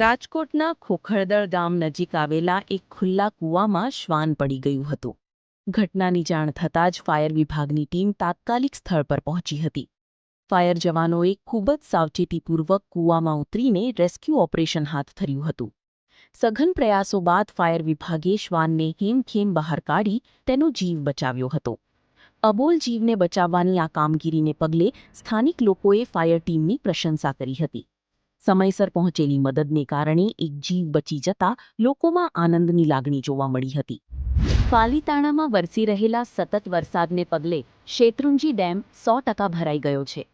રાજકોટના ખોખરદળ ગામ નજીક આવેલા એક ખુલ્લા કૂવામાં શ્વાન પડી ગયું હતું. ઘટનાની જાણ થતાં જ ફાયર વિભાગની ટીમ તાત્કાલિક સ્થળ પર પહોંચી હતી. ફાયર જવાનોએ ખૂબ જ સાવચેતીપૂર્વક કૂવામાં ઉતરીને રેસ્ક્યુ ઓપરેશન હાથ ધર્યું હતું. સઘન પ્રયાસો બાદ ફાયર વિભાગે શ્વાનને હેમખેમ બહાર કાઢી તેનો જીવ બચાવ્યો હતો. અબોલ જીવને બચાવવાની આ કામગીરીને પગલે સ્થાનિક લોકોએ ફાયર ટીમની પ્રશંસા કરી હતી. સમયસર પહોંચેલી મદદને કારણે એક જીવ બચી જતા લોકોમાં આનંદની લાગણી જોવા મળી હતી. પાલીતાણામાં વરસી રહેલા સતત વરસાદને પગલે શેત્રુંજી ડેમ 100% ભરાઈ ગયો છે.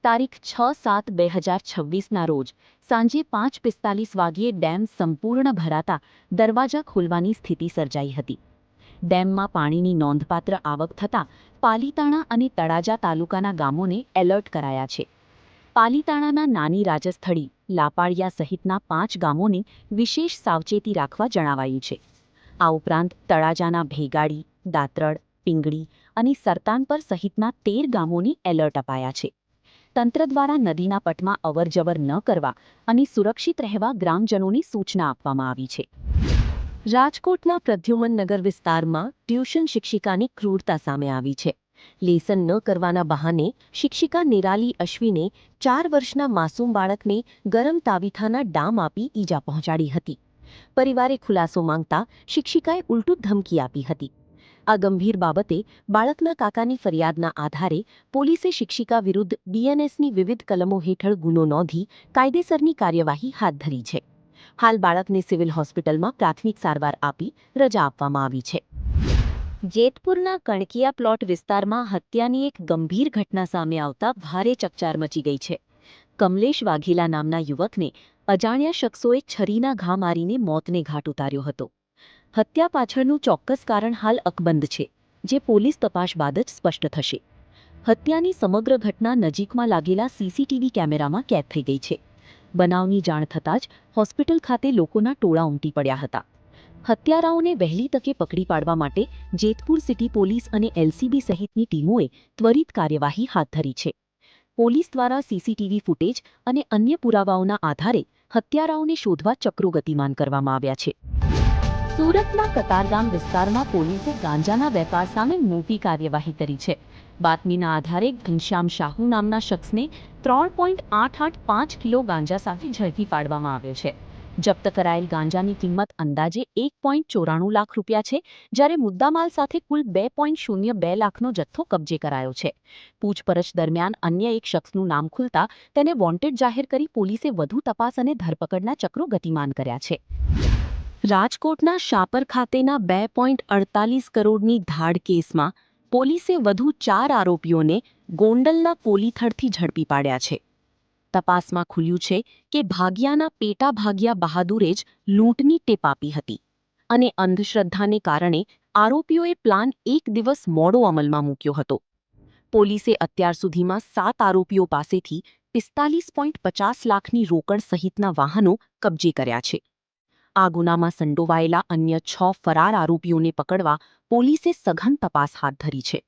તારીખ 6/7/2026ના રોજ સાંજે 5:45 વાગ્યે ડેમ સંપૂર્ણ ભરાતા દરવાજા ખોલવાની સ્થિતિ સર્જાઈ હતી. ડેમમાં પાણીની નોંધપાત્ર આવક થતાં પાલીતાણા અને તળાજા તાલુકાના ગામોને એલર્ટ કરાયા છે. પાલીતાણાના નાની રાજસ્થળી, લાપાળિયા સહિતના 5 ગામોને વિશેષ સાવચેતી રાખવા જણાવાયું છે. આ ઉપરાંત તળાજાના ભેગાડી, દાત્રડ, પિંગળી અને સરતાનપર સહિતના 13 ગામોને એલર્ટ અપાયા છે. તંત્ર દ્વારા નદીના પટમાં અવરજવર ન કરવા અને સુરક્ષિત રહેવા ગ્રામજનોને સૂચના આપવામાં આવી છે. રાજકોટના પ્રદ્યુમનનગર વિસ્તારમાં ટ્યુશન શિક્ષિકાની ક્રૂરતા સામે આવી છે. લેસન ન કરવાના બહાને શિક્ષિકા નિરાલી અશ્વિને 4 વર્ષના માસૂમ બાળકને ગરમ તાવીથાના ડામ આપી ઈજા પહોંચાડી હતી. પરિવારે ખુલાસો માંગતા શિક્ષિકાએ ઉલટું ધમકી આપી હતી. આ ગંભીર બાબતે બાળકના કાકાની ફરિયાદના આધારે પોલીસે શિક્ષિકા વિરુદ્ધ બીએનએસની વિવિધ કલમો હેઠળ ગુનો નોંધી કાયદેસરની કાર્યવાહી હાથ ધરી છે. હાલ બાળકને સિવિલ હોસ્પિટલમાં પ્રાથમિક સારવાર આપી રજા આપવામાં આવી છે. જેતપુરના કણકિયા પ્લોટ વિસ્તારમાં હત્યાની એક ગંભીર ઘટના સામે આવતા ભારે ચકચાર મચી ગઈ છે. કમલેશ વાઘેલા નામના યુવકને અજાણ્યા શખ્સોએ છરીના ઘા મારીને મોતને ઘાટ ઉતાર્યો હતો. હત્યા પાછળનું ચોક્કસ કારણ હાલ અકબંધ છે, જે પોલીસ તપાસ બાદ જ સ્પષ્ટ થશે. હત્યાની સમગ્ર ઘટના નજીકમાં લાગેલા સીસીટીવી કેમેરામાં કેદ થઈ ગઈ છે. બનાવની જાણ થતાં જ હોસ્પિટલ ખાતે લોકોના ટોળા ઉમટી પડ્યા હતા. હત્યારાઓને વહેલી તકે પકડી પાડવા માટે જેતપુર સિટી પોલીસ અને એલસીબી સહિતની ટીમોએ ત્વરિત કાર્યવાહી હાથ ધરી છે. પોલીસ દ્વારા સીસીટીવી ફૂટેજ અને અન્ય પુરાવાઓના આધારે હત્યારાઓને શોધવા ચક્રો ગતિમાન કરવામાં આવ્યા છે. સુરતના કતારગામ વિસ્તારમાં પોલીસે ગાંજાના વેપાર સામે મોટી કાર્યવાહી કરી છે. બાતમીના આધારે ઘનશ્યામ શાહુ નામના શખ્સને 3.885 કિલો ગાંજા સાથે ઝડપી પાડવામાં આવ્યો છે. જપ્ત કરાયેલ ગાંજાની કિંમત અંદાજે 1.94 લાખ રૂપિયા છે, જ્યારે મુદ્દામાલ સાથે કુલ 2.02 લાખનો જથ્થો કબજે કરાયો છે. પૂછપરછ દરમિયાન અન્ય એક શખ્સનું નામ ખુલતા તેને વોન્ટેડ જાહેર કરી પોલીસે વધુ તપાસ અને ધરપકડના ચક્રો ગતિમાન કર્યા છે. રાજકોટના શાપર ખાતેના 2.48 કરોડની ધાડ કેસમાં પોલીસે વધુ 4 આરોપીઓને ગોંડલના કોલીથડથી ઝડપી પાડ્યા છે. તપાસમાં ખુલ્યું છે કે ભાગિયાના પેટા ભાગિયા બહાદુરે જ લૂંટની ટેપ આપી હતી અને અંધશ્રદ્ધાને કારણે આરોપીઓએ પ્લાન એક દિવસ મોડો અમલમાં મૂક્યો હતો. પોલીસે અત્યાર સુધીમાં 7 આરોપીઓ પાસેથી 45.50 લાખની રોકડ સહિતના વાહનો કબજે કર્યા છે. આ ગુનામાં સંડોવાયેલા અન્ય 6 ફરાર આરોપીઓને પકડવા પોલીસે સઘન તપાસ હાથ ધરી છે.